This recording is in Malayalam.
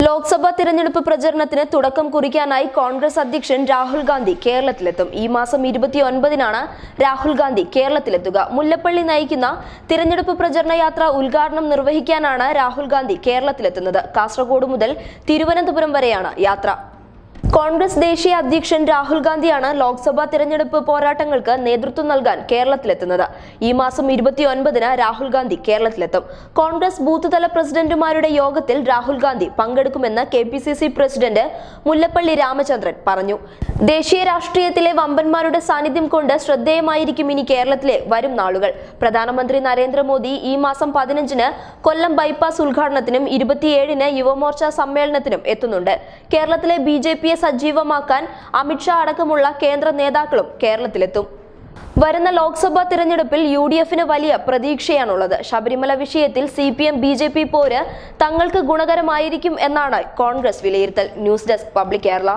ലോക്സഭാ തിരഞ്ഞെടുപ്പ് പ്രചരണത്തിന് തുടക്കം കുറിക്കാനായി കോൺഗ്രസ് അധ്യക്ഷൻ രാഹുൽ ഗാന്ധി കേരളത്തിലെത്തും. ഈ മാസം 29-നാണ് രാഹുൽ ഗാന്ധി കേരളത്തിലെത്തുക. മുല്ലപ്പള്ളി നയിക്കുന്ന തിരഞ്ഞെടുപ്പ് പ്രചരണ യാത്ര ഉദ്ഘാടനം നിർവഹിക്കാനാണ് രാഹുൽ ഗാന്ധി കേരളത്തിലെത്തുന്നത്. കാസർഗോഡ് മുതൽ തിരുവനന്തപുരം വരെയാണ് യാത്ര. കോൺഗ്രസ് ദേശീയ അധ്യക്ഷൻ രാഹുൽ ഗാന്ധിയാണ് ലോക്സഭാ തിരഞ്ഞെടുപ്പ് പോരാട്ടങ്ങൾക്ക് നേതൃത്വം നൽകാൻ കേരളത്തിലെത്തുന്നത്. ഈ മാസം 29-ന് രാഹുൽ ഗാന്ധി കേരളത്തിലെത്തും. കോൺഗ്രസ് ബൂത്ത് തല പ്രസിഡന്റുമാരുടെ യോഗത്തിൽ രാഹുൽ ഗാന്ധി പങ്കെടുക്കുമെന്ന് KPCC പ്രസിഡന്റ് മുല്ലപ്പള്ളി രാമചന്ദ്രൻ പറഞ്ഞു. ദേശീയ രാഷ്ട്രീയത്തിലെ വമ്പന്മാരുടെ സാന്നിധ്യം കൊണ്ട് ശ്രദ്ധേയമായിരിക്കും ഇനി കേരളത്തിലെ വരും നാളുകൾ. പ്രധാനമന്ത്രി നരേന്ദ്രമോദി ഈ മാസം 15-ന് കൊല്ലം ബൈപ്പാസ് ഉദ്ഘാടനത്തിനും 27-ന് യുവമോർച്ച സമ്മേളനത്തിനും എത്തുന്നുണ്ട്. കേരളത്തിലെ BJPയെ സജീവമാക്കാൻ അമിത്ഷാ അടക്കമുള്ള കേന്ദ്ര നേതാക്കളും കേരളത്തിലെത്തും. വരുന്ന ലോക്സഭാ തിരഞ്ഞെടുപ്പിൽ UDFന് വലിയ പ്രതീക്ഷയാണുള്ളത്. ശബരിമല വിഷയത്തിൽ CPM-BJP പോര് തങ്ങൾക്ക് ഗുണകരമായിരിക്കും എന്നാണ് കോൺഗ്രസ് വിലയിരുത്തൽ. News desk public Kerala.